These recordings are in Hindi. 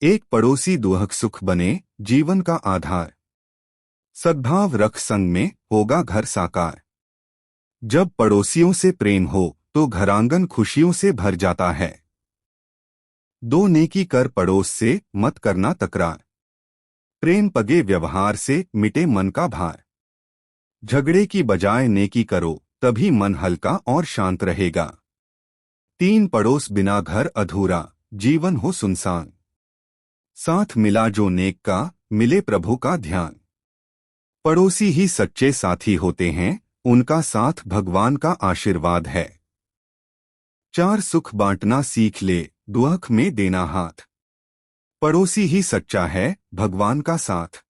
एक पड़ोसी दुहक सुख बने जीवन का आधार। सद्भाव रख संग में होगा घर साकार। जब पड़ोसियों से प्रेम हो तो घरांगन खुशियों से भर जाता है। दो नेकी कर पड़ोस से मत करना तकरार। प्रेम पगे व्यवहार से मिटे मन का भार। झगड़े की बजाय नेकी करो तभी मन हल्का और शांत रहेगा। तीन पड़ोस बिना घर अधूरा जीवन हो सुनसान। साथ मिला जो नेक का मिले प्रभु का ध्यान। पड़ोसी ही सच्चे साथी होते हैं, उनका साथ भगवान का आशीर्वाद है। चार सुख बांटना सीख ले दुख में देना हाथ। पड़ोसी ही सच्चा है भगवान का साथ।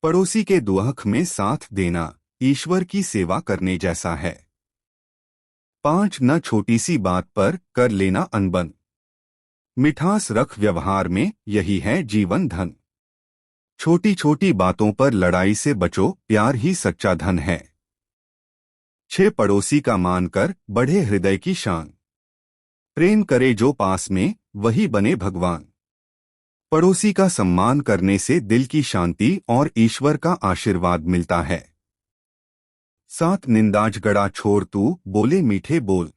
पड़ोसी के दुख में साथ देना ईश्वर की सेवा करने जैसा है। पांच न छोटी सी बात पर कर लेना अनबन। मिठास रख व्यवहार में यही है जीवन धन। छोटी छोटी बातों पर लड़ाई से बचो, प्यार ही सच्चा धन है। छह पड़ोसी का मान कर बढ़े हृदय की शान। प्रेम करे जो पास में वही बने भगवान। पड़ोसी का सम्मान करने से दिल की शांति और ईश्वर का आशीर्वाद मिलता है। सात निंदा झगड़ा छोड़ तू बोले मीठे बोल।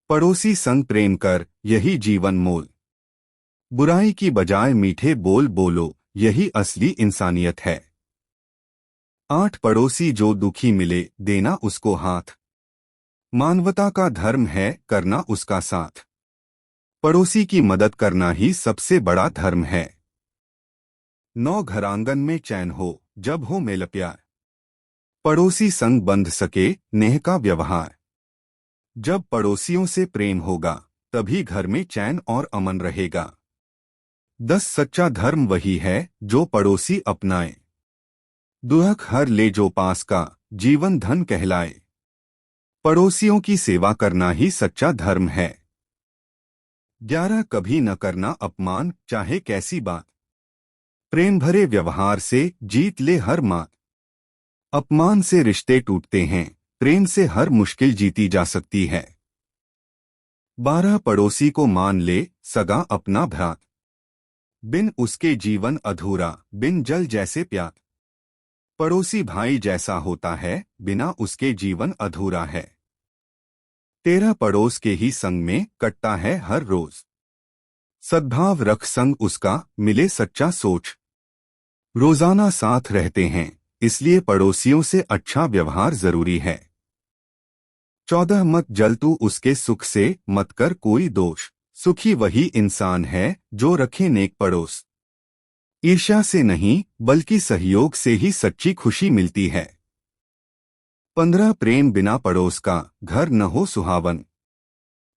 पड़ोसी संग प्रेम कर यही जीवन मोल। बुराई की बजाय मीठे बोल बोलो, यही असली इंसानियत है। आठ पड़ोसी जो दुखी मिले देना उसको हाथ। मानवता का धर्म है करना उसका साथ। पड़ोसी की मदद करना ही सबसे बड़ा धर्म है। नौ घरांगन में चैन हो जब हो मेल प्यार। पड़ोसी संग बंध सके नेह का व्यवहार। जब पड़ोसियों से प्रेम होगा तभी घर में चैन और अमन रहेगा। 10 सच्चा धर्म वही है जो पड़ोसी अपनाए। दुहक हर ले जो पास का जीवन धन कहलाए। पड़ोसियों की सेवा करना ही सच्चा धर्म है। 11 कभी न करना अपमान चाहे कैसी बात। प्रेम भरे व्यवहार से जीत ले हर मात। अपमान से रिश्ते टूटते हैं, प्रेम से हर मुश्किल जीती जा सकती है। 12 पड़ोसी को मान ले सगा अपना भ्रात। बिन उसके जीवन अधूरा बिन जल जैसे प्यात। पड़ोसी भाई जैसा होता है बिना उसके जीवन अधूरा है। 13 पड़ोस के ही संग में कटता है हर रोज। सद्भाव रख संग उसका मिले सच्चा सोच। रोजाना साथ रहते हैं इसलिए पड़ोसियों से अच्छा व्यवहार जरूरी है। 14 मत जल तू उसके सुख से मत कर कोई दोष। सुखी वही इंसान है जो रखे नेक पड़ोस। ईर्ष्या से नहीं बल्कि सहयोग से ही सच्ची खुशी मिलती है। 15 प्रेम बिना पड़ोस का घर न हो सुहावन।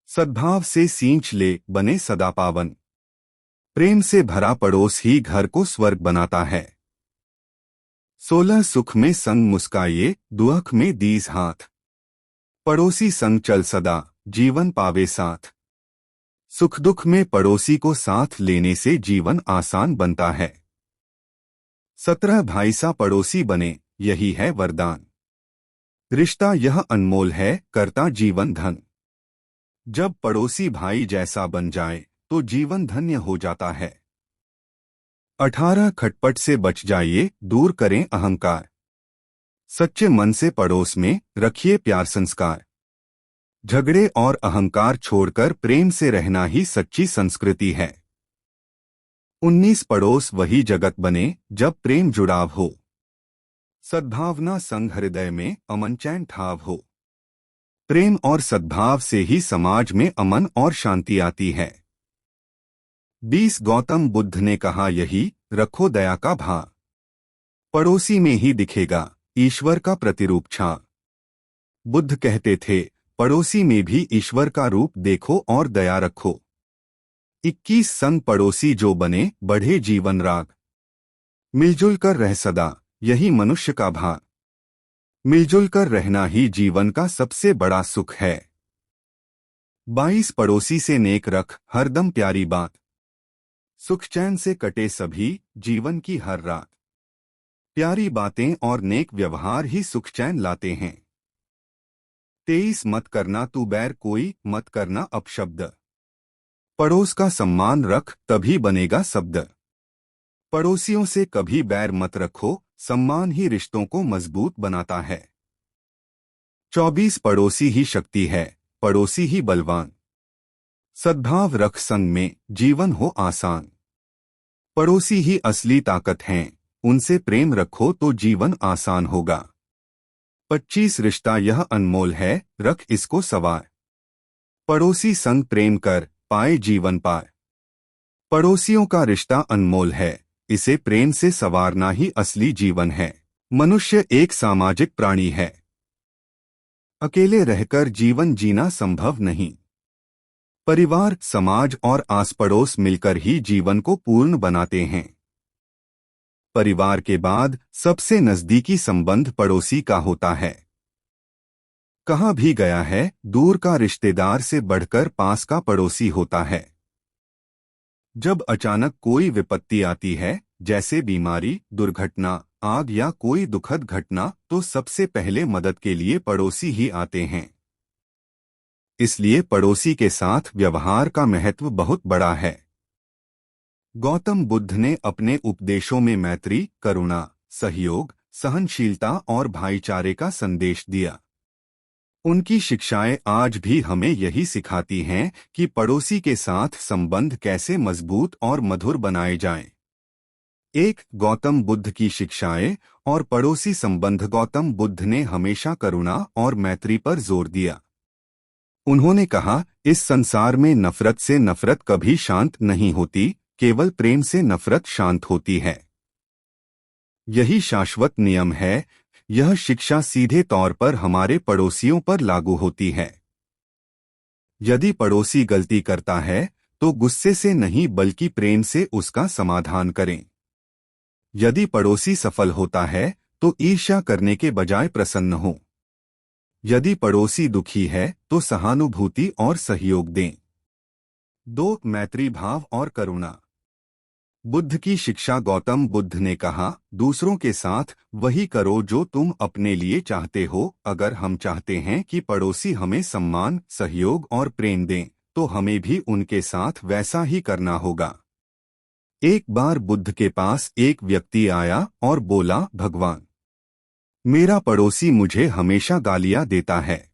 सद्भाव से सींच ले बने सदा पावन। प्रेम से भरा पड़ोस ही घर को स्वर्ग बनाता है। 16 सुख में संग मुस्काइए दुख में दीज हाथ। पड़ोसी संग चल सदा जीवन पावे साथ। सुख दुख में पड़ोसी को साथ लेने से जीवन आसान बनता है। 17 भाई सा पड़ोसी बने यही है वरदान। रिश्ता यह अनमोल है करता जीवन धन। जब पड़ोसी भाई जैसा बन जाए तो जीवन धन्य हो जाता है। 18 खटपट से बच जाइए दूर करें अहंकार। सच्चे मन से पड़ोस में रखिए प्यार संस्कार। झगड़े और अहंकार छोड़कर प्रेम से रहना ही सच्ची संस्कृति है। 19 पड़ोस वही जगत बने जब प्रेम जुड़ाव हो। सद्भावना संग हृदय में अमन चैन ठाव हो। प्रेम और सद्भाव से ही समाज में अमन और शांति आती है। 20 गौतम बुद्ध ने कहा यही रखो दया का भाव। पड़ोसी में ही दिखेगा ईश्वर का प्रतिरूप छा। बुद्ध कहते थे पड़ोसी में भी ईश्वर का रूप देखो और दया रखो। 21 संग पड़ोसी जो बने बढ़े जीवन राग। मिलजुल कर रह सदा यही मनुष्य का भाग। मिलजुल कर रहना ही जीवन का सबसे बड़ा सुख है। 22 पड़ोसी से नेक रख हरदम प्यारी बात। सुख चैन से कटे सभी जीवन की हर रात। प्यारी बातें और नेक व्यवहार ही सुख चैन लाते हैं। 23 मत करना तू बैर कोई मत करना अपशब्द। पड़ोस का सम्मान रख, तभी बनेगा शब्द। पड़ोसियों से कभी बैर मत रखो, सम्मान ही रिश्तों को मजबूत बनाता है। 24 पड़ोसी ही शक्ति है, पड़ोसी ही बलवान। सद्भाव रख संग में, जीवन हो आसान। पड़ोसी ही असली ताकत हैं, उनसे प्रेम रखो तो जीवन आसान होगा। 25 रिश्ता यह अनमोल है, रख इसको सवार। पड़ोसी संग प्रेम कर, पाए जीवन पार। पड़ोसियों का रिश्ता अनमोल है, इसे प्रेम से संवारना ही असली जीवन है। मनुष्य एक सामाजिक प्राणी है, अकेले रहकर जीवन जीना संभव नहीं। परिवार, समाज और आस पड़ोस मिलकर ही जीवन को पूर्ण बनाते हैं। परिवार के बाद सबसे नजदीकी संबंध पड़ोसी का होता है। कहा भी गया है, दूर का रिश्तेदार से बढ़कर पास का पड़ोसी होता है। जब अचानक कोई विपत्ति आती है, जैसे बीमारी, दुर्घटना, आग या कोई दुखद घटना, तो सबसे पहले मदद के लिए पड़ोसी ही आते हैं। इसलिए पड़ोसी के साथ व्यवहार का महत्व बहुत बड़ा है। गौतम बुद्ध ने अपने उपदेशों में मैत्री, करुणा, सहयोग, सहनशीलता और भाईचारे का संदेश दिया। उनकी शिक्षाएं आज भी हमें यही सिखाती हैं कि पड़ोसी के साथ संबंध कैसे मजबूत और मधुर बनाए जाएं। एक, गौतम बुद्ध की शिक्षाएं और पड़ोसी संबंध। गौतम बुद्ध ने हमेशा करुणा और मैत्री पर जोर दिया। उन्होंने कहा, इस संसार में नफरत से नफरत कभी शांत नहीं होती, केवल प्रेम से नफरत शांत होती है। यही शाश्वत नियम है। यह शिक्षा सीधे तौर पर हमारे पड़ोसियों पर लागू होती है। यदि पड़ोसी गलती करता है, तो गुस्से से नहीं बल्कि प्रेम से उसका समाधान करें। यदि पड़ोसी सफल होता है, तो ईर्ष्या करने के बजाय प्रसन्न हो। यदि पड़ोसी दुखी है, तो सहानुभूति और सहयोग दें। 2, मैत्री भाव और करुणा। बुद्ध की शिक्षा। गौतम बुद्ध ने कहा, दूसरों के साथ वही करो जो तुम अपने लिए चाहते हो। अगर हम चाहते हैं कि पड़ोसी हमें सम्मान, सहयोग और प्रेम दें, तो हमें भी उनके साथ वैसा ही करना होगा। एक बार बुद्ध के पास एक व्यक्ति आया और बोला, भगवान, मेरा पड़ोसी मुझे हमेशा गालियां देता है,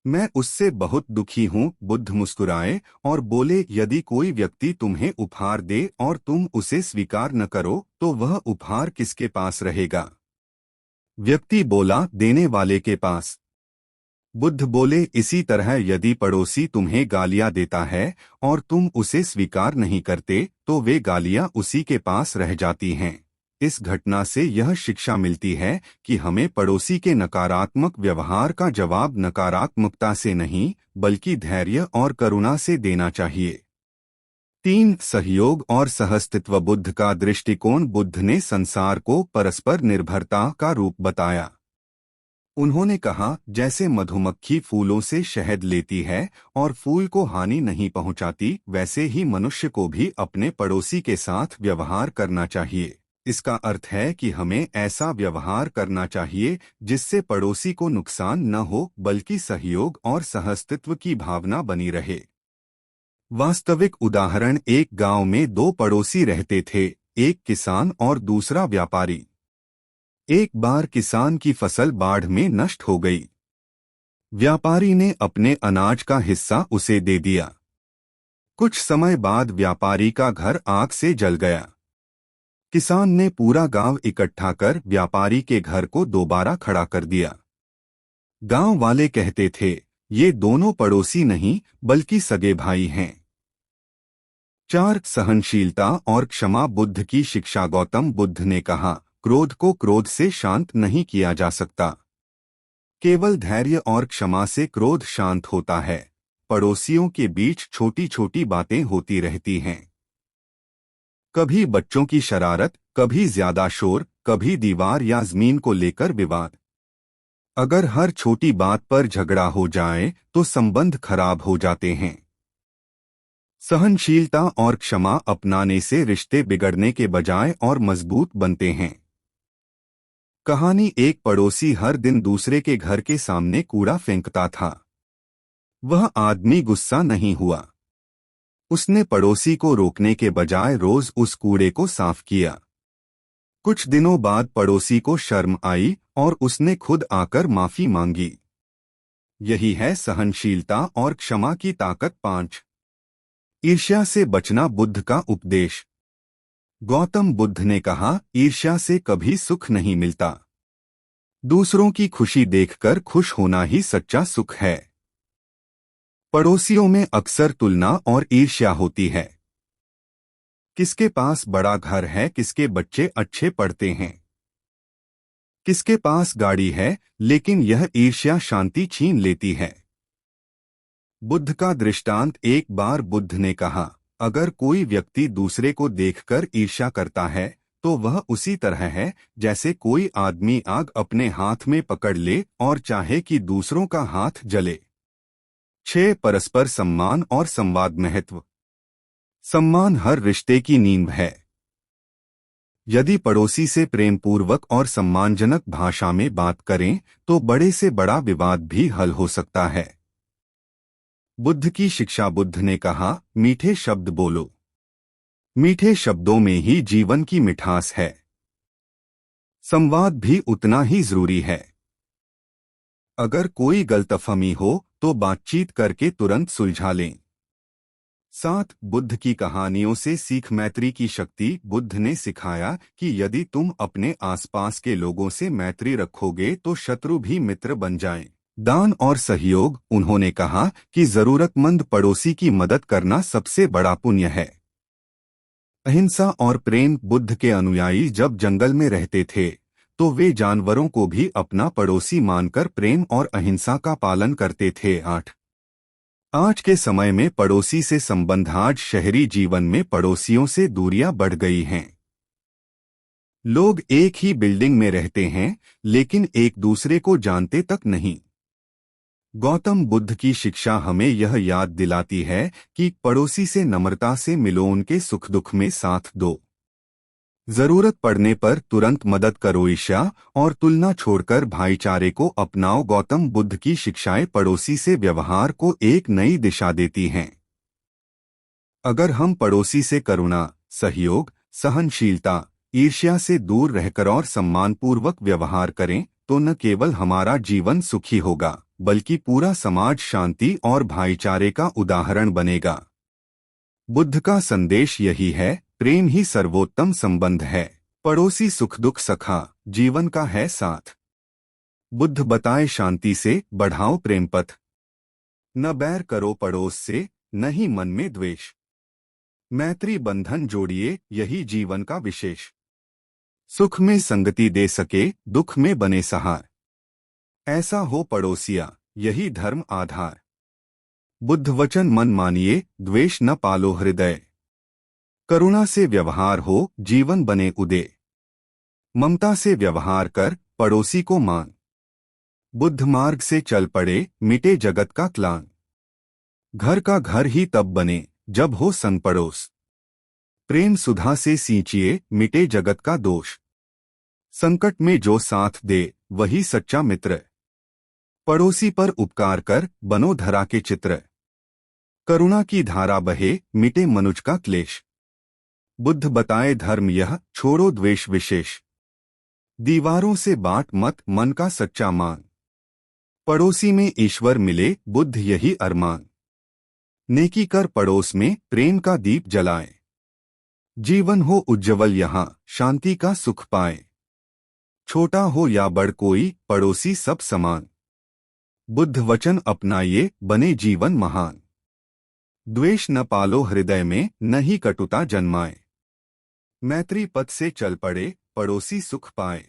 मैं उससे बहुत दुखी हूँ। बुद्ध मुस्कुराए और बोले, यदि कोई व्यक्ति तुम्हें उपहार दे और तुम उसे स्वीकार न करो, तो वह उपहार किसके पास रहेगा? व्यक्ति बोला, देने वाले के पास। बुद्ध बोले, इसी तरह यदि पड़ोसी तुम्हें गालियां देता है और तुम उसे स्वीकार नहीं करते, तो वे गालियां उसी के पास रह जाती हैं। इस घटना से यह शिक्षा मिलती है कि हमें पड़ोसी के नकारात्मक व्यवहार का जवाब नकारात्मकता से नहीं, बल्कि धैर्य और करुणा से देना चाहिए। 3, सहयोग और सहअस्तित्व। बुद्ध का दृष्टिकोण। बुद्ध ने संसार को परस्पर निर्भरता का रूप बताया। उन्होंने कहा, जैसे मधुमक्खी फूलों से शहद लेती है और फूल को हानि नहीं पहुंचाती, वैसे ही मनुष्य को भी अपने पड़ोसी के साथ व्यवहार करना चाहिए। इसका अर्थ है कि हमें ऐसा व्यवहार करना चाहिए जिससे पड़ोसी को नुकसान न हो, बल्कि सहयोग और सहअस्तित्व की भावना बनी रहे। वास्तविक उदाहरण। एक गांव में 2 पड़ोसी रहते थे, एक किसान और दूसरा व्यापारी। एक बार किसान की फसल बाढ़ में नष्ट हो गई। व्यापारी ने अपने अनाज का हिस्सा उसे दे दिया। कुछ समय बाद व्यापारी का घर आग से जल गया। किसान ने पूरा गांव इकट्ठा कर व्यापारी के घर को दोबारा खड़ा कर दिया। गांव वाले कहते थे, ये दोनों पड़ोसी नहीं बल्कि सगे भाई हैं। 4, सहनशीलता और क्षमा। बुद्ध की शिक्षा। गौतम बुद्ध ने कहा, क्रोध को क्रोध से शांत नहीं किया जा सकता, केवल धैर्य और क्षमा से क्रोध शांत होता है। पड़ोसियों के बीच छोटी छोटी बातें होती रहती हैं। कभी बच्चों की शरारत, कभी ज्यादा शोर, कभी दीवार या जमीन को लेकर विवाद। अगर हर छोटी बात पर झगड़ा हो जाए तो संबंध खराब हो जाते हैं। सहनशीलता और क्षमा अपनाने से रिश्ते बिगड़ने के बजाय और मजबूत बनते हैं। कहानी। एक पड़ोसी हर दिन दूसरे के घर के सामने कूड़ा फेंकता था। वह आदमी गुस्सा नहीं हुआ। उसने पड़ोसी को रोकने के बजाय रोज उस कूड़े को साफ किया। कुछ दिनों बाद पड़ोसी को शर्म आई और उसने खुद आकर माफी मांगी। यही है सहनशीलता और क्षमा की ताकत। 5 ईर्ष्या से बचना बुद्ध का उपदेश। गौतम बुद्ध ने कहा, ईर्ष्या से कभी सुख नहीं मिलता। दूसरों की खुशी देखकर खुश होना ही सच्चा सुख है। पड़ोसियों में अक्सर तुलना और ईर्ष्या होती है। किसके पास बड़ा घर है, किसके बच्चे अच्छे पढ़ते हैं, किसके पास गाड़ी है, लेकिन यह ईर्ष्या शांति छीन लेती है। बुद्ध का दृष्टांत। एक बार बुद्ध ने कहा, अगर कोई व्यक्ति दूसरे को देखकर ईर्ष्या करता है तो वह उसी तरह है जैसे कोई आदमी आग अपने हाथ में पकड़ ले और चाहे कि दूसरों का हाथ जले। 6 परस्पर सम्मान और संवाद। महत्व। सम्मान हर रिश्ते की नींव है। यदि पड़ोसी से प्रेमपूर्वक और सम्मानजनक भाषा में बात करें तो बड़े से बड़ा विवाद भी हल हो सकता है। बुद्ध की शिक्षा। बुद्ध ने कहा, मीठे शब्द बोलो। मीठे शब्दों में ही जीवन की मिठास है। संवाद भी उतना ही जरूरी है। अगर कोई गलतफहमी हो तो बातचीत करके तुरंत सुलझा लें। 7 बुद्ध की कहानियों से सीख। मैत्री की शक्ति। बुद्ध ने सिखाया कि यदि तुम अपने आसपास के लोगों से मैत्री रखोगे तो शत्रु भी मित्र बन जाएं। दान और सहयोग। उन्होंने कहा कि जरूरतमंद पड़ोसी की मदद करना सबसे बड़ा पुण्य है। अहिंसा और प्रेम। बुद्ध के अनुयायी जब जंगल में रहते थे तो वे जानवरों को भी अपना पड़ोसी मानकर प्रेम और अहिंसा का पालन करते थे। 8 आज के समय में पड़ोसी से संबंध। आज शहरी जीवन में पड़ोसियों से दूरियां बढ़ गई हैं। लोग एक ही बिल्डिंग में रहते हैं लेकिन एक दूसरे को जानते तक नहीं। गौतम बुद्ध की शिक्षा हमें यह याद दिलाती है कि पड़ोसी से नम्रता से मिलो, उनके सुख दुख में साथ दो। जरूरत पड़ने पर तुरंत मदद करो। ईर्ष्या और तुलना छोड़कर भाईचारे को अपनाओ। गौतम बुद्ध की शिक्षाएं पड़ोसी से व्यवहार को एक नई दिशा देती हैं। अगर हम पड़ोसी से करुणा, सहयोग, सहनशीलता, ईर्ष्या से दूर रहकर और सम्मानपूर्वक व्यवहार करें तो न केवल हमारा जीवन सुखी होगा बल्कि पूरा समाज शांति और भाईचारे का उदाहरण बनेगा। बुद्ध का संदेश यही है, प्रेम ही सर्वोत्तम संबंध है। पड़ोसी सुख दुख सखा, जीवन का है साथ। बुद्ध बताए, शांति से बढ़ाओ प्रेम पथ। न बैर करो पड़ोस से, न ही मन में द्वेष। मैत्री बंधन जोड़िए, यही जीवन का विशेष। सुख में संगति दे सके, दुख में बने सहार। ऐसा हो पड़ोसिया, यही धर्म आधार। बुद्ध वचन मन मानिए, द्वेष न पालो हृदय। करुणा से व्यवहार हो, जीवन बने उदय। ममता से व्यवहार कर, पड़ोसी को मान। बुद्ध मार्ग से चल पड़े, मिटे जगत का क्लान। घर का घर ही तब बने जब हो संग पड़ोस। प्रेम सुधा से सींचिए, मिटे जगत का दोष। संकट में जो साथ दे, वही सच्चा मित्र। पड़ोसी पर उपकार कर, बनो धरा के चित्र। करुणा की धारा बहे, मिटे मनुज का क्लेश। बुद्ध बताए धर्म यह, छोड़ो द्वेष विशेष। दीवारों से बांट मत मन का सच्चा मान। पड़ोसी में ईश्वर मिले, बुद्ध यही अरमान। नेकी कर पड़ोस में, प्रेम का दीप जलाए। जीवन हो उज्ज्वल यहाँ, शांति का सुख पाए। छोटा हो या बड़ कोई, पड़ोसी सब समान। बुद्ध वचन अपनाइए, बने जीवन महान। द्वेष न पालो हृदय में, न ही कटुता जन्माए। मैत्री पथ से चल पड़े, पड़ोसी सुख पाए।